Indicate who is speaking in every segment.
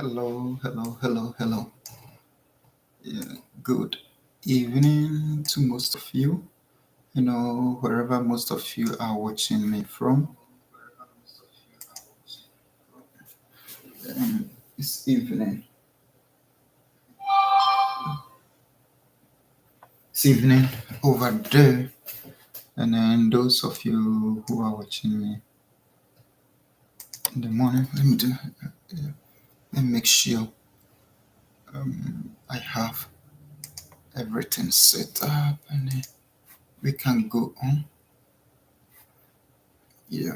Speaker 1: Hello, hello, hello, hello. Yeah, good evening to most of you. Wherever most of you are watching me from, it's evening. It's evening over there. And then those of you who are watching me in the morning, let me make sure I have everything set up and then we can go on. Yeah.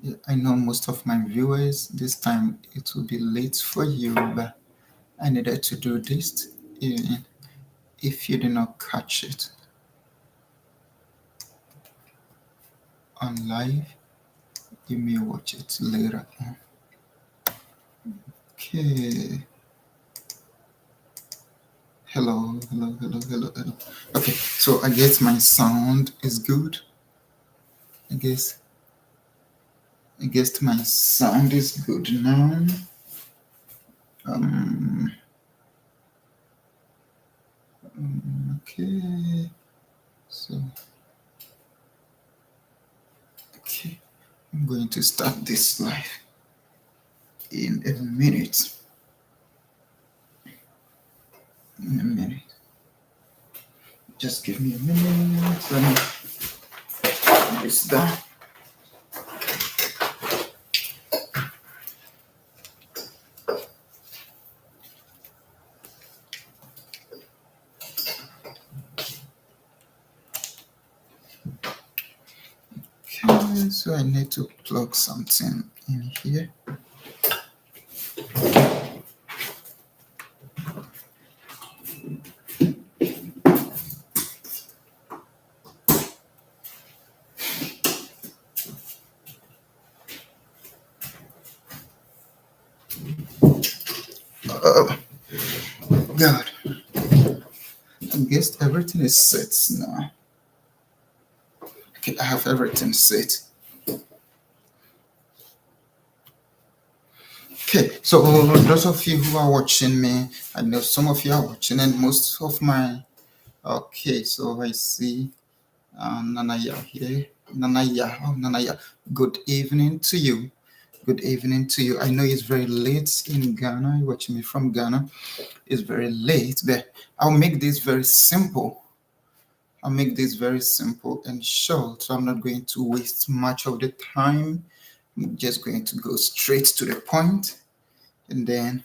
Speaker 1: Yeah, I know most of my viewers, this time it will be late for you, but I needed to do this. Even if you did not catch it on live, you may watch it later on. Okay. Hello, hello, hello, hello, hello. Okay, so I guess my sound is good. I guess my sound is good now. Um okay. So okay. I'm going to start this live in a minute. In a minute. Just give me a minute. Let me put this down. Okay, so I need to plug something in here. Oh, God. I guess everything is set now. Okay, I have everything set. Okay, so those of you who are watching me, I know some of you are watching, and most of my. Okay, so I see Nanaya here. Nanaya. Good evening to you. Good evening to you. I know it's very late in Ghana. You're watching me from Ghana. It's very late, but I'll make this very simple. I'll make this very simple and short. So I'm not going to waste much of the time. I'm just going to go straight to the point. And then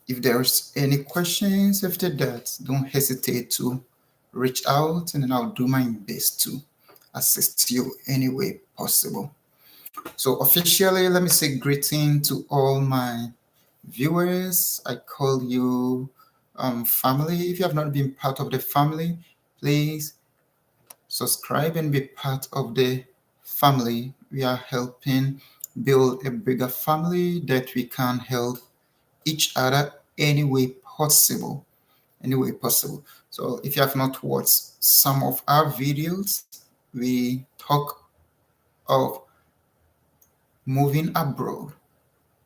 Speaker 1: if there's any questions after that, don't hesitate to reach out and then I'll do my best to assist you any way possible. So officially, let me say greeting to all my viewers. I call you family. If you have not been part of the family, please subscribe and be part of the family. We are helping build a bigger family that we can help each other any way possible. Any way possible. So if you have not watched some of our videos, we talk of moving abroad,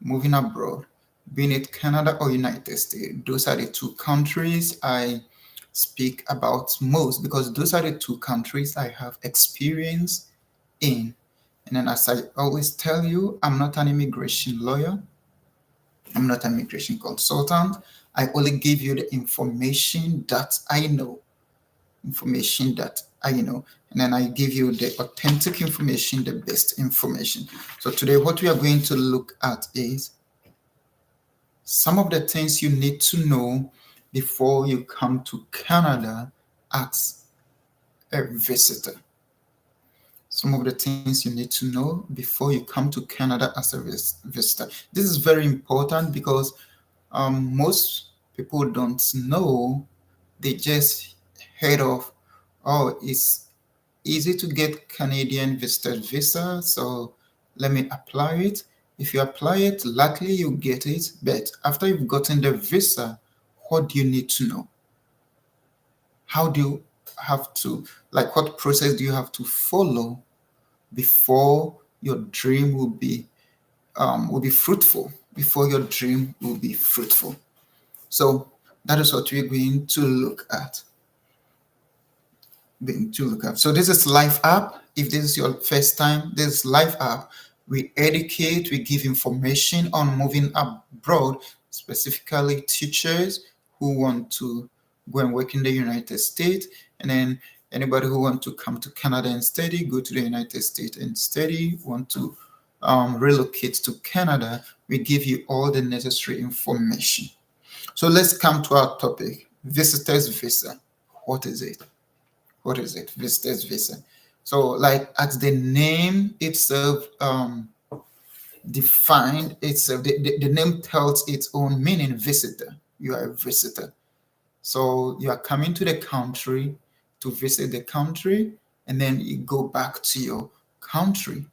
Speaker 1: moving abroad, being it Canada or United States. Those are the two countries I speak about most because those are the two countries I have experience in. And then, as I always tell you, I'm not an immigration lawyer, I'm not an immigration consultant. I only give you the information that I know, and then I give you the authentic information, the best information. So today, what we are going to look at is some of the things you need to know before you come to Canada as a visitor. Some of the things you need to know before you come to Canada as a visitor. This is very important because most people don't know. They just heard of, oh, it's easy to get Canadian visitor visa, so let me apply it. If you apply it, luckily you get it. But after you've gotten the visa, what do you need to know? How do you have to, like, what process do you have to follow before your dream will be fruitful? before your dream will be fruitful. So that is what we're going to look at. So this is Life App. If this is your first time, this is Life App. We educate, we give information on moving abroad, specifically teachers who want to go and work in the United States, and then anybody who want to come to Canada and study, go to the United States and study, want to relocate to Canada, we give you all the necessary information. So let's come to our topic, visitor's visa. What is it? What is it? Visitor's visa. So, like as the name itself defined itself, the name tells its own meaning, visitor. You are a visitor. So you are coming to the country to visit the country, and then you go back to your country.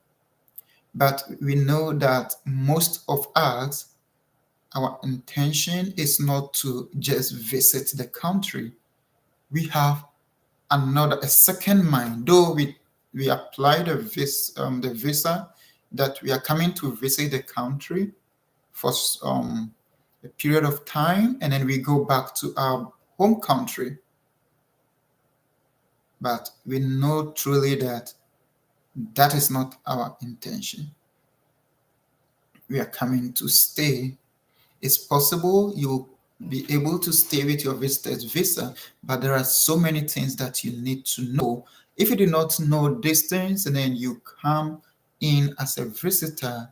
Speaker 1: But we know that most of us, our intention is not to just visit the country. We have a second mind, though we apply the visa that we are coming to visit the country for a period of time, and then we go back to our home country. But we know truly that that is not our intention. We are coming to stay. It's possible you'll be able to stay with your visitor's visa, but there are so many things that you need to know. If you do not know these things and then you come in as a visitor,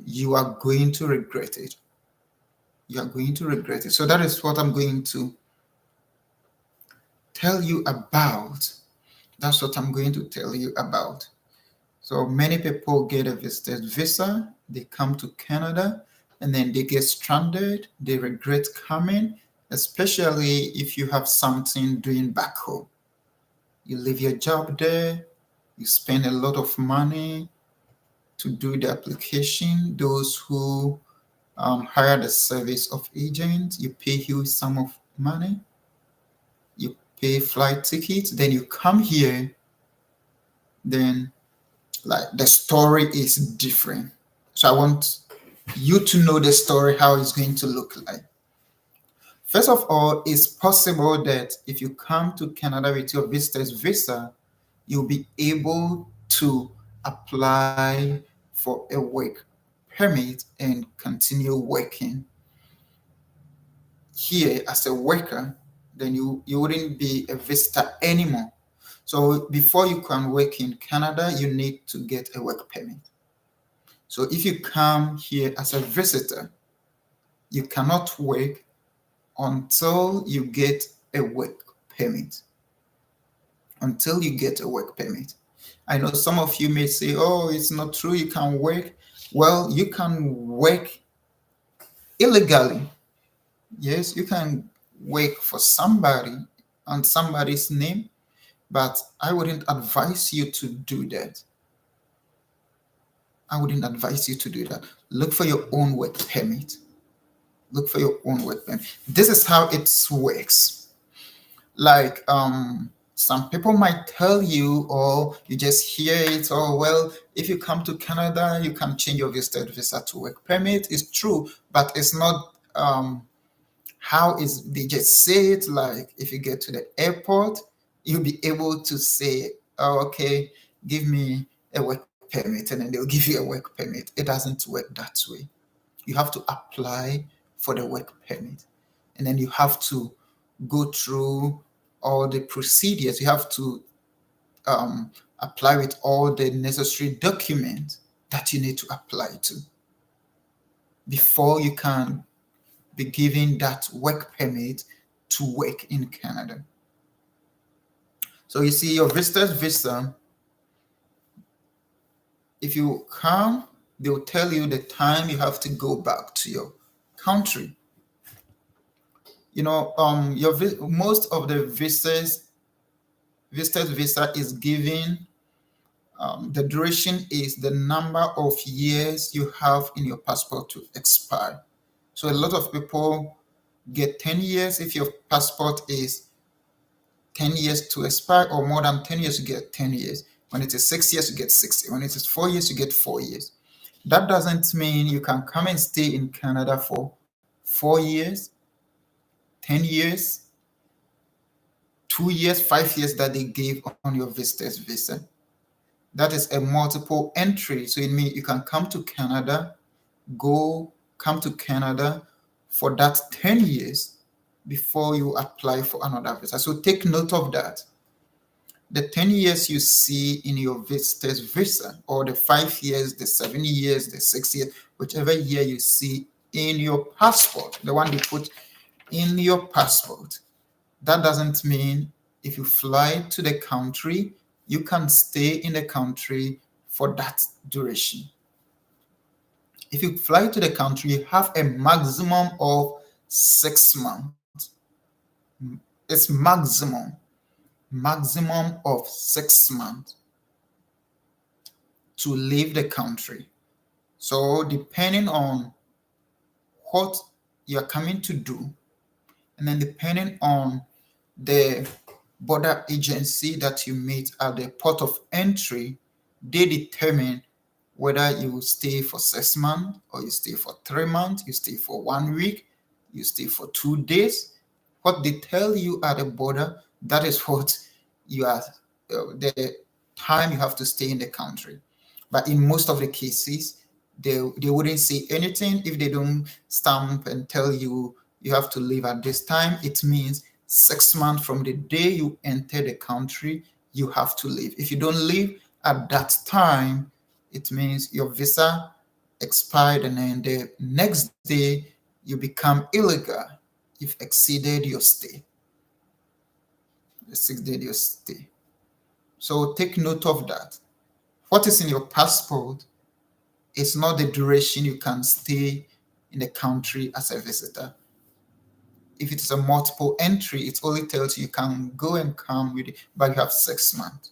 Speaker 1: you are going to regret it. You are going to regret it. So that is what I'm going to tell you about. That's what I'm going to tell you about. So many people get a visitor's visa, they come to Canada, and then they get stranded. They regret coming, especially if you have something doing back home. You leave your job there, you spend a lot of money to do the application. Those who hire the service of agents, you pay huge sum of money, you pay flight tickets, then you come here, then like the story is different. So I want you to know the story, how it's going to look like. First of all, it's possible that if you come to Canada with your visitor's visa, you'll be able to apply for a work permit and continue working here as a worker. Then you wouldn't be a visitor anymore. So before you can work in Canada, you need to get a work permit. So if you come here as a visitor, you cannot work until you get a work permit. Until you get a work permit. I know some of you may say, oh, it's not true, you can work. Well, you can work illegally. Yes, you can work for somebody on somebody's name, but I wouldn't advise you to do that. I wouldn't advise you to do that. Look for your own work permit. Look for your own work permit. This is how it works. Like some people might tell you, or you just hear it, oh well, if you come to Canada, you can change your visitor visa to work permit. It's true, but it's not how is they just say it. Like if you get to the airport, you'll be able to say, oh, okay, give me a work permit, and then they'll give you a work permit. It doesn't work that way. You have to apply for the work permit, and then you have to go through all the procedures. You have to apply with all the necessary documents that you need to apply to before you can be given that work permit to work in Canada. So you see, your visitor's visa, if you come, they'll tell you the time you have to go back to your country. You know, most of the visitor's visa is given. The duration is the number of years you have in your passport to expire. So a lot of people get 10 years. If your passport is 10 years to expire, or more than 10 years, you get 10 years. When it is 6 years, you get 6 years. When it is 4 years, you get 4 years. That doesn't mean you can come and stay in Canada for 4 years, 10 years, 2 years, 5 years that they gave on your visitor's visa. That is a multiple entry. So it means you can come to Canada, come to Canada for that 10 years before you apply for another visa. So take note of that. The 10 years you see in your visitor's visa, or the 5 years, the 7 years, the 6 years, whichever year you see in your passport, the one they put in your passport, that doesn't mean if you fly to the country, you can stay in the country for that duration. If you fly to the country, you have a maximum of 6 months. It's maximum of 6 months to leave the country. So depending on what you're coming to do, and then depending on the border agency that you meet at the port of entry, they determine whether you stay for 6 months, or you stay for 3 months, you stay for 1 week, you stay for 2 days. What they tell you at the border, that is what you are, the time you have to stay in the country. But in most of the cases, they wouldn't say anything if they don't stamp and tell you you have to leave at this time. It means 6 months from the day you enter the country, you have to leave. If you don't leave at that time, it means your visa expired, and then the next day you become illegal. You've exceeded your stay. Exceeded your stay. So take note of that. What is in your passport is not the duration you can stay in the country as a visitor. If it is a multiple entry, it only tells you can go and come with it, but you have 6 months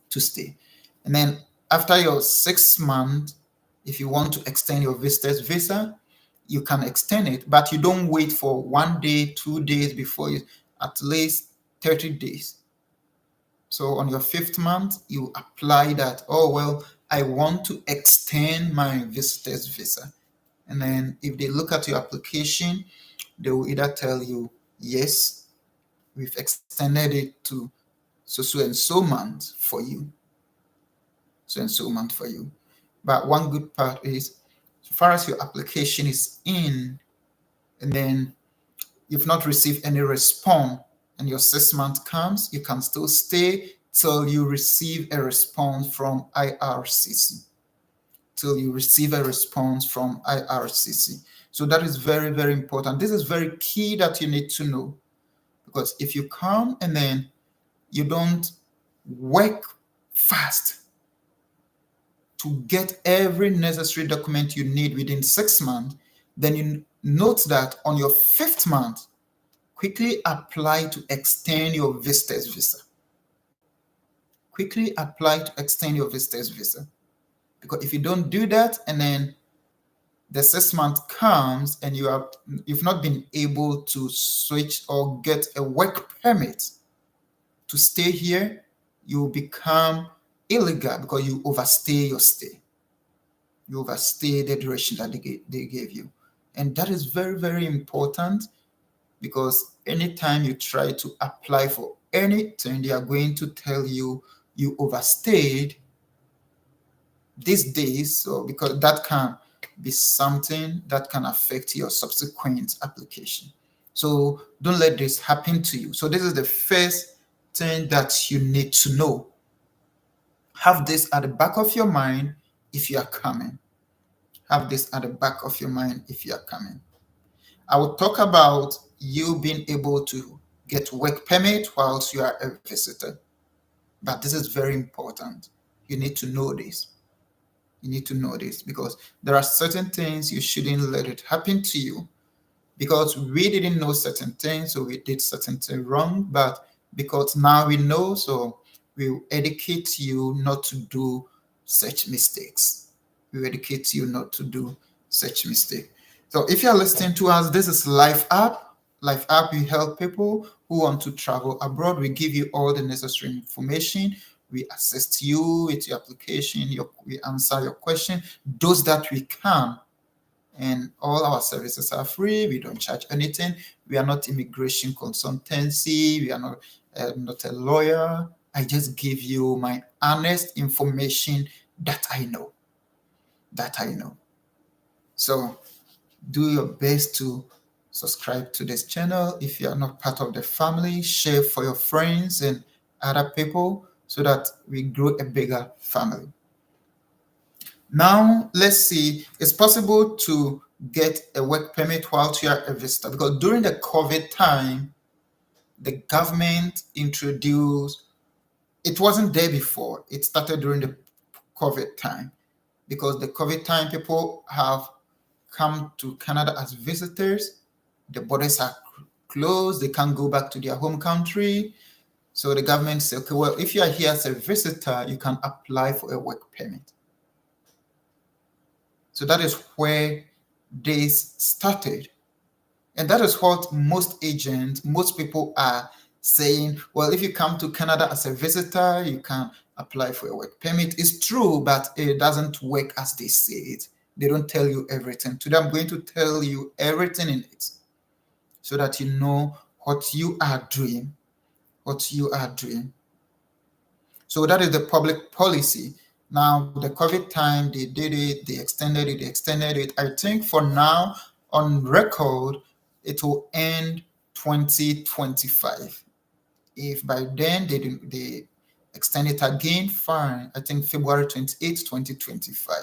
Speaker 1: to stay. And then after your 6 months, if you want to extend your visitor's visa, you can extend it, but you don't wait for 1 day, 2 days before you, at least 30 days. So on your 5th month, you apply that, oh, well, I want to extend my visitor's visa. And then if they look at your application, they will either tell you, yes, we've extended it to so and so month for you. So and so month for you. But one good part is, so far as your application is in, and then you've not received any response, and your 6 month comes, you can still stay till you receive a response from IRCC. Till you receive a response from IRCC. So that is very, very important. This is very key that you need to know, because if you come and then you don't work fast to get every necessary document you need within 6 months, then you note that on your 5th month, quickly apply to extend your visitor's visa. Quickly apply to extend your visitor's visa. Because if you don't do that, and then the 6 month comes and you've not been able to switch or get a work permit to stay here, you become illegal because you overstay your stay. You overstay the duration that they gave you. And that is very, very important, because anytime you try to apply for anything, they are going to tell you you overstayed these days. So because that can be something that can affect your subsequent application. So don't let this happen to you. So this is the first thing that you need to know. Have this at the back of your mind if you are coming. Have this at the back of your mind if you are coming. I will talk about you being able to get work permit whilst you are a visitor. But this is very important. You need to know this. You need to know this, because there are certain things you shouldn't let it happen to you, because we didn't know certain things, so we did certain things wrong. But because now we know, so we will educate you not to do such mistakes. We will educate you not to do such mistake. So if you are listening to us, this is Life App. Life App, we help people who want to travel abroad. We give you all the necessary information. We assist you with your application, we answer your question, those that we can. And all our services are free. We don't charge anything. We are not immigration consultancy. We are not a lawyer. I just give you my honest information that I know. That I know. So do your best to subscribe to this channel. If you are not part of the family, share for your friends and other people so that we grow a bigger family. Now, let's see, it's possible to get a work permit while you are a visitor, because during the COVID time, the government introduced, it wasn't there before, it started during the COVID time, because the COVID time people have come to Canada as visitors, the borders are closed, they can't go back to their home country. So the government said, okay, well, if you are here as a visitor, you can apply for a work permit. So that is where this started. And that is what most agents, most people are saying, well, if you come to Canada as a visitor, you can apply for a work permit. It's true, but it doesn't work as they say it. They don't tell you everything. Today, I'm going to tell you everything in it so that you know what you are doing, what you are doing. So that is the public policy. Now, the COVID time, they did it, they extended it, I think for now, on record, it will end 2025. If by then they extend it again, fine. I think February 28, 2025.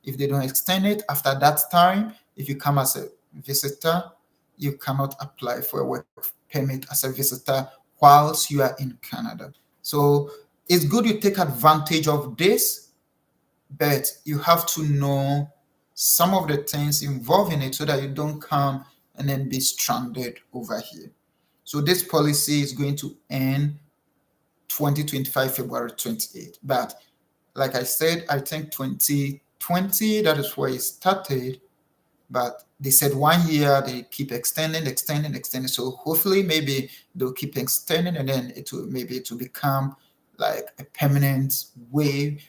Speaker 1: If they don't extend it after that time, if you come as a visitor, you cannot apply for a work permit as a visitor whilst you are in Canada. So it's good you take advantage of this, but you have to know some of the things involved in it so that you don't come and then be stranded over here. So this policy is going to end 2025, February 28th. But like I said, I think 2020, that is where it started. But they said 1 year, they keep extending. So hopefully maybe they'll keep extending, and then it will become like a permanent way,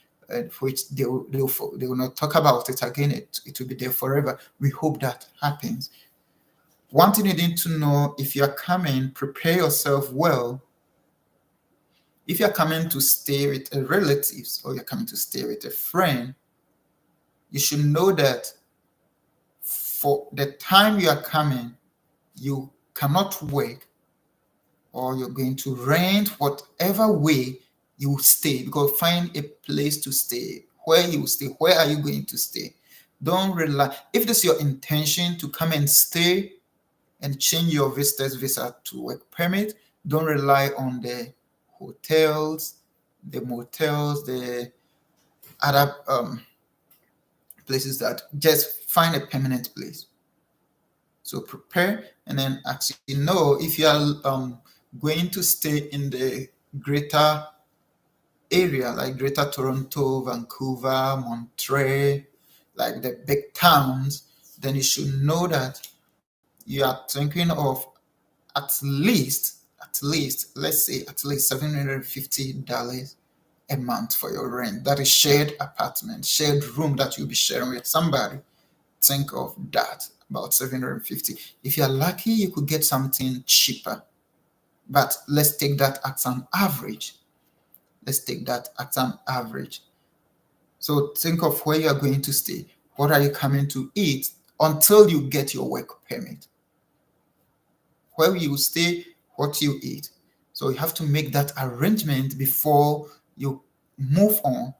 Speaker 1: which they will not talk about it again. It will be there forever. We hope that happens. One thing you need to know, if you're coming, prepare yourself well. If you're coming to stay with a relative or you're coming to stay with a friend, you should know that for the time you are coming, you cannot work, or you're going to rent whatever way you stay, because find a place to stay. Where you stay, where are you going to stay? Don't rely, if this is your intention to come and stay and change your visitor's visa to work permit, don't rely on the hotels, the motels, the other places. That just find a permanent place. So prepare, and then as you know, if you are going to stay in the greater area, like Greater Toronto, Vancouver, Montreal, like the big towns, then you should know that you are thinking of let's say at least $750 a month for your rent. That is shared apartment, shared room that you'll be sharing with somebody. Think of that, about 750. If you're lucky, you could get something cheaper. But let's take that as an average. So think of where you're going to stay. What are you coming to eat until you get your work permit? Where you stay, what you eat. So you have to make that arrangement before you move on.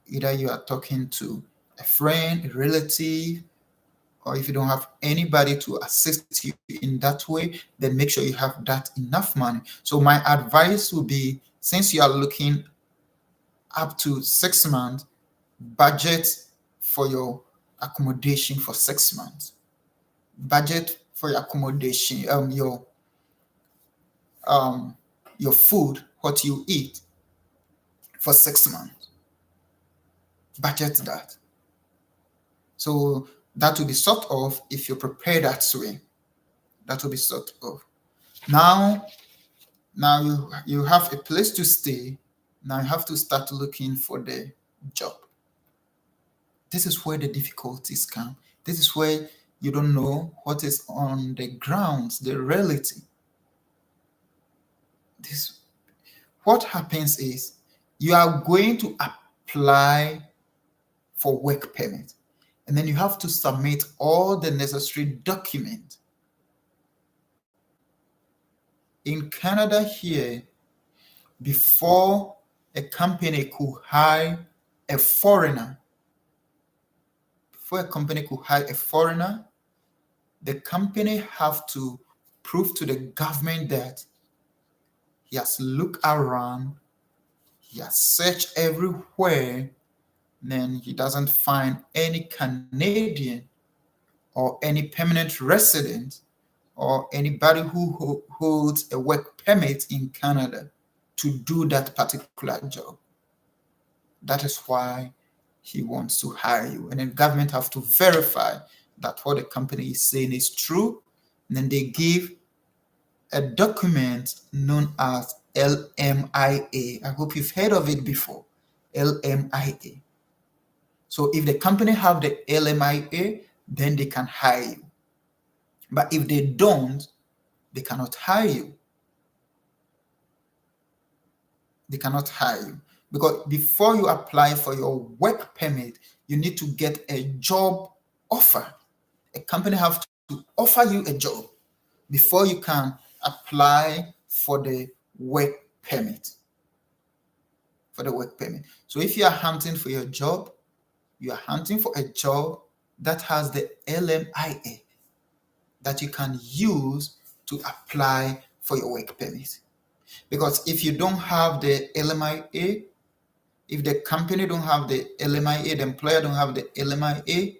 Speaker 1: Either you are talking to a friend, a relative, or if you don't have anybody to assist you in that way, then make sure you have that enough money. So my advice would be, since you are looking up to 6 months, budget for your accommodation for 6 months. Budget for your accommodation, your food, what you eat for 6 months. Budget that. So that will be sort of, if you prepare that way, that will be sort of. Now, you have a place to stay. Now you have to start looking for the job. This is where the difficulties come. This is where you don't know what is on the ground, the reality. This what happens is you are going to apply for work permit, and then you have to submit all the necessary documents. In Canada here, before a company could hire a foreigner, the company have to prove to the government that he has looked around, he has searched everywhere, then he doesn't find any Canadian or any permanent resident or anybody who holds a work permit in Canada to do that particular job. That is why he wants to hire you. And then government have to verify that what the company is saying is true. And then they give a document known as LMIA. I hope you've heard of it before. LMIA. So if the company have the LMIA, then they can hire you. But if they don't, they cannot hire you. They cannot hire you. Because before you apply for your work permit, you need to get a job offer. A company have to offer you a job before you can apply for the work permit. So if you are hunting for your job, you are hunting for a job that has the LMIA that you can use to apply for your work permit. Because if you don't have the LMIA, if the company don't have the LMIA, the employer don't have the LMIA,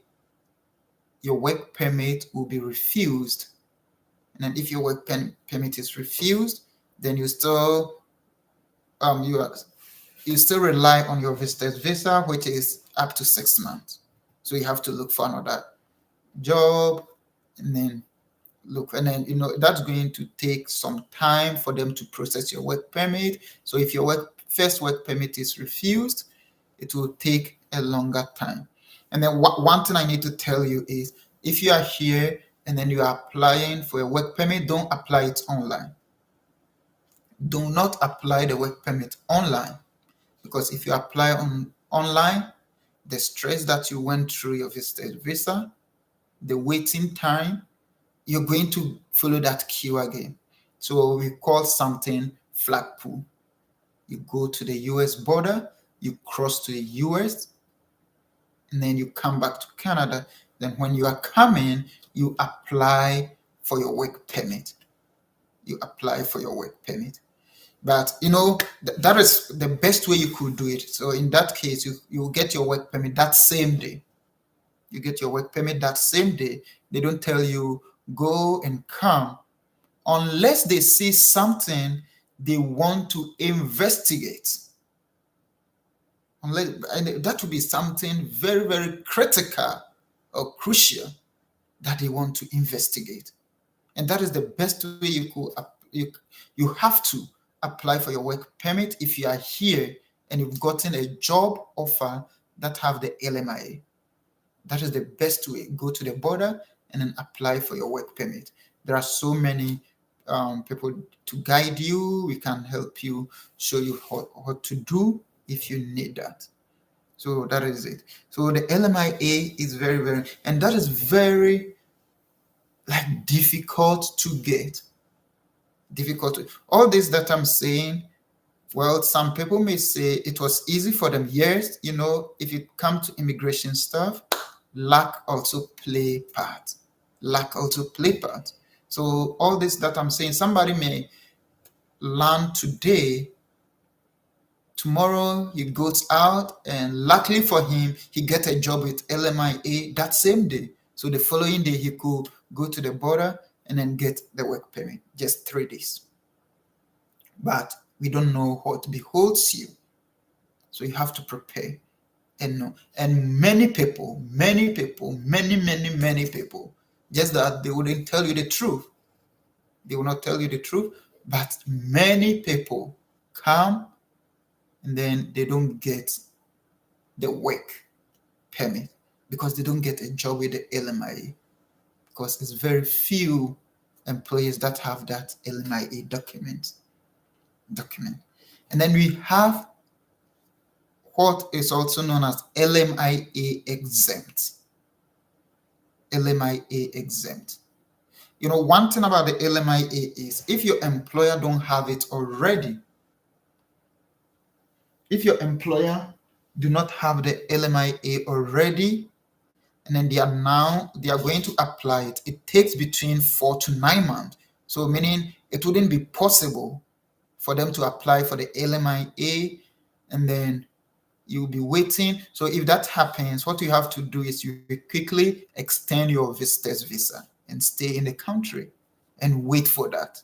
Speaker 1: your work permit will be refused. And then if your work permit is refused, then you still rely on your visitor's visa, which is up to 6 months. So you have to look for another job, and then that's going to take some time for them to process your work permit. So if your first work permit is refused, it will take a longer time. And then one thing I need to tell you is, if you are here and then you are applying for a work permit, don't apply it online. Do not apply the work permit online, because if you apply online, the stress that you went through your visitor's visa, the waiting time, you're going to follow that queue again. So we call something flagpole. You go to the US border, you cross to the US, and then you come back to Canada. Then when you are coming, you apply for your work permit. But that is the best way you could do it. So in that case, you get your work permit that same day. You get your work permit that same day. They don't tell you go and come unless they see something they want to investigate. That would be something very, very critical or crucial that they want to investigate. And that is the best way you have to apply for your work permit if you are here and you've gotten a job offer that have the LMIA. That is the best way. Go to the border and then apply for your work permit. There are so many people to guide you. We can help you, show you what to do if you need that. So that is it. So the LMIA is very, very, and that is very difficult to get. All this that I'm saying, well, some people may say it was easy for them. Yes, if you come to immigration stuff, luck also play part. So all this that I'm saying, somebody may learn today, tomorrow he goes out, and luckily for him, he get a job with LMIA that same day. So the following day, he could go to the border and then get the work permit, just 3 days. But we don't know what beholds you. So you have to prepare and know. And many people, many people, just that they wouldn't tell you the truth. They will not tell you the truth. But many people come and then they don't get the work permit because they don't get a job with the LMIA, because it's very few employees that have that LMIA document. And then we have what is also known as LMIA exempt. LMIA exempt. You know, one thing about the LMIA is if your employer don't have it already, if your employer do not have the LMIA already, and then they are going to apply it, it takes between 4 to 9 months. So meaning it wouldn't be possible for them to apply for the LMIA and then you'll be waiting. So if that happens, what you have to do is you quickly extend your visitor's visa and stay in the country and wait for that.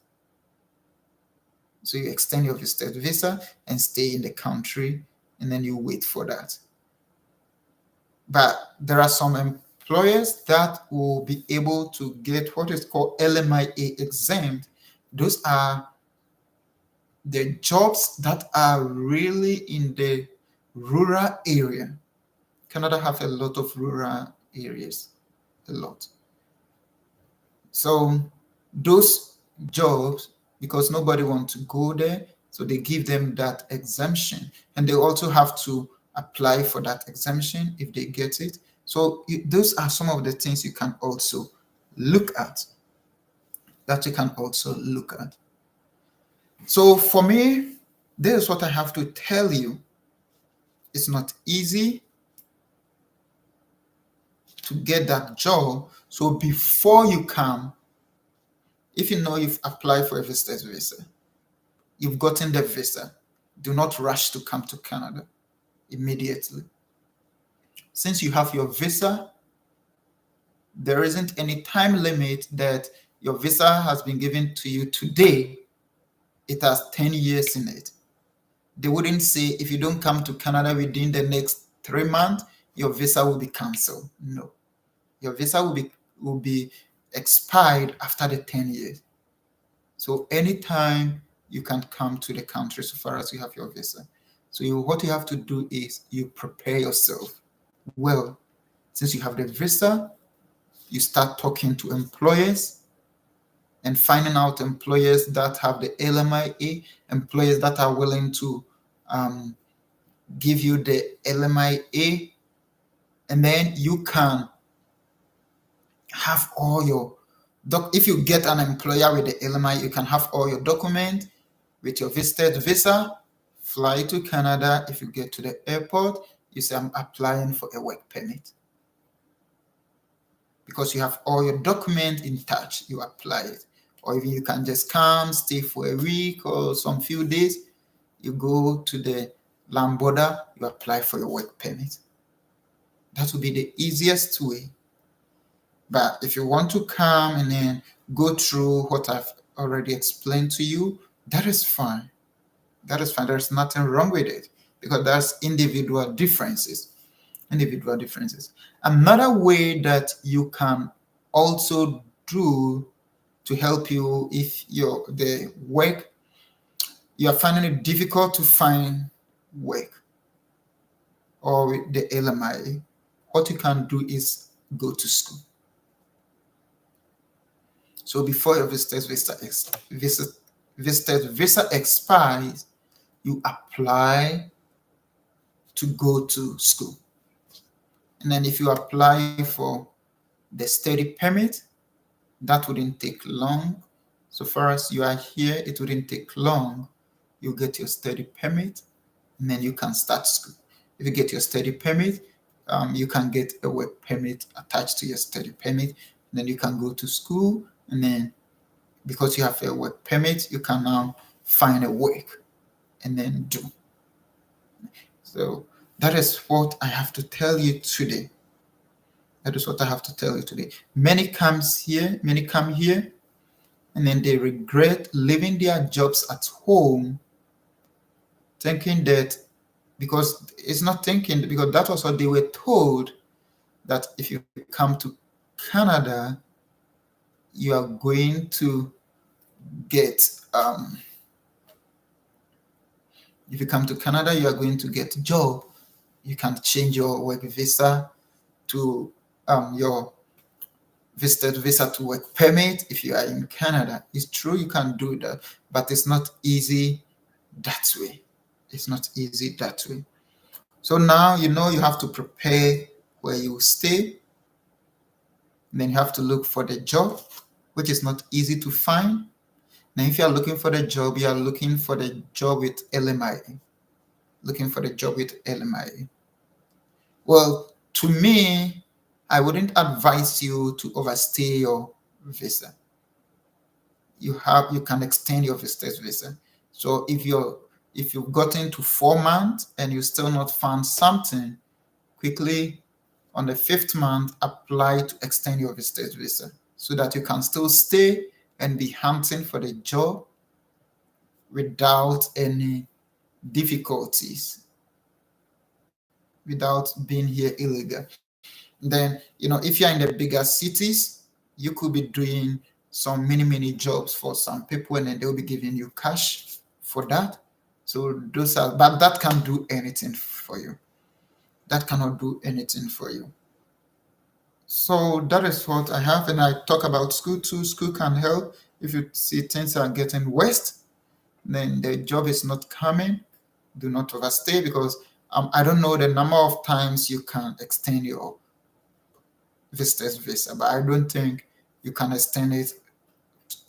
Speaker 1: So you extend your visitor's visa and stay in the country, and then you wait for that. But there are some employers that will be able to get what is called LMIA exempt. Those are the jobs that are really in the rural area. Canada have a lot of rural areas, a lot. So those jobs, because nobody wants to go there, so they give them that exemption, and they also have to apply for that exemption if they get it. So those are some of the things you can also look at. So for me, this is what I have to tell you. It's not easy to get that job. So before you come, if you know you've applied for a visitor's visa, you've gotten the visa, do not rush to come to Canada immediately. Since you have your visa, there isn't any time limit that your visa has been given to you today. It has 10 years in it. They wouldn't say if you don't come to Canada within the next 3 months, your visa will be canceled. No. Your visa will be expired after the 10 years. So anytime you can come to the country so far as you have your visa. So what you have to do is you prepare yourself well. Since you have the visa, you start talking to employers and finding out employers that have the LMIA, employers that are willing to give you the LMIA, and then you can have all your if you get an employer with the LMIA, you can have all your documents with your visitor's visa, fly to Canada. If you get to the airport, you say, I'm applying for a work permit. Because you have all your documents in touch, you apply it. Or even you can just come, stay for a week or some few days, you go to the land border, you apply for your work permit. That would be the easiest way. But if you want to come and then go through what I've already explained to you, that is fine. That is fine. There's nothing wrong with it because there's individual differences. Another way that you can also do to help you if you're finding it difficult to find work or with the LMIA, what you can do is go to school. So before your visitor's visa expires, you apply to go to school. And then if you apply for the study permit, that wouldn't take long. So far as you are here, it wouldn't take long. You get your study permit, and then you can start school. If you get your study permit, you can get a work permit attached to your study permit. And then you can go to school, and then because you have a work permit, you can now find a work and then do. So that is what I have to tell you today. Many come here, and then they regret leaving their jobs at home, thinking that because that was what they were told, that if you come to Canada, you are going to get if you come to Canada, you are going to get a job. You can change your work visa to your visitor visa to work permit if you are in Canada. It's true you can do that, but it's not easy that way. It's not easy that way. So now you know you have to prepare where you stay. Then you have to look for the job, which is not easy to find. Now, if you are looking for the job, you are looking for the job with LMIA. Looking for the job with LMIA. Well, to me, I wouldn't advise you to overstay your visa. You can extend your visitor's visa. So if you've gotten to 4 months and you still not found something, quickly on the 5th month apply to extend your visitor's visa so that you can still stay and be hunting for the job without any difficulties, without being here illegal. Then, if you're in the bigger cities, you could be doing some many jobs for some people, and then they'll be giving you cash for that. So but that can't do anything for you. That cannot do anything for you. So that is what I have, and I talk about school too. School can help. If you see things are getting worse, then the job is not coming. Do not overstay, because I don't know the number of times you can extend your visitor's visa, but I don't think you can extend it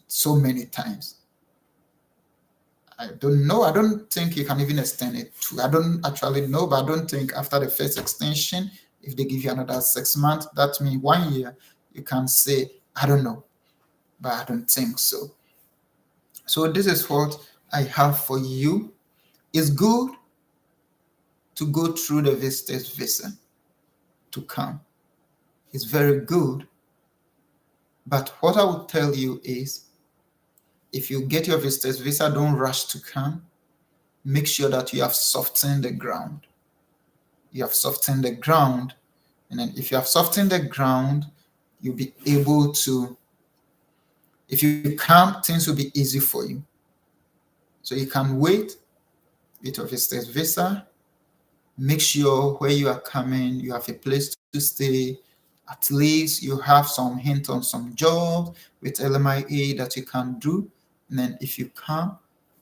Speaker 1: so many times. I don't know. I don't think you can even extend it to. I don't actually know, but I don't think after the first extension, if they give you another 6 months, that means 1 year, you can say, I don't know, but I don't think so. So this is what I have for you. It's good to go through the visitor's visa to come. It's very good. But what I would tell you is, if you get your visitor's visa, don't rush to come. Make sure that you have softened the ground. You have softened the ground. And then if you have softened the ground, you'll be able to, if you come, things will be easy for you. So you can wait with your visitor's visa. Make sure where you are coming, you have a place to stay. At least you have some hint on some job with LMIA that you can do. And then if you come,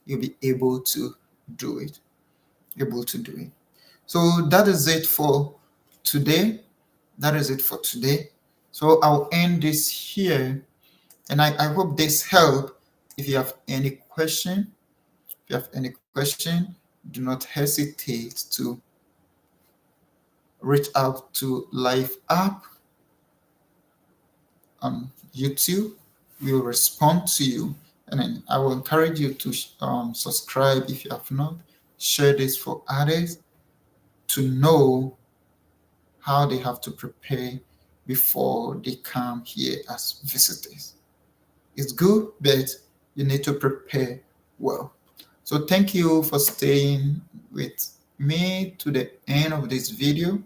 Speaker 1: you'll be able to do it. So that is it for today. So I'll end this here. And I hope this helped. If you have any question, do not hesitate to reach out to Life App on YouTube. We will respond to you. And then I will encourage you to subscribe if you have not. Share this for others to know how they have to prepare before they come here as visitors. It's good, but you need to prepare well. So thank you for staying with me to the end of this video.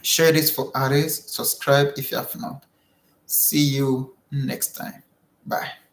Speaker 1: Share this for others. Subscribe if you have not. See you next time. Bye.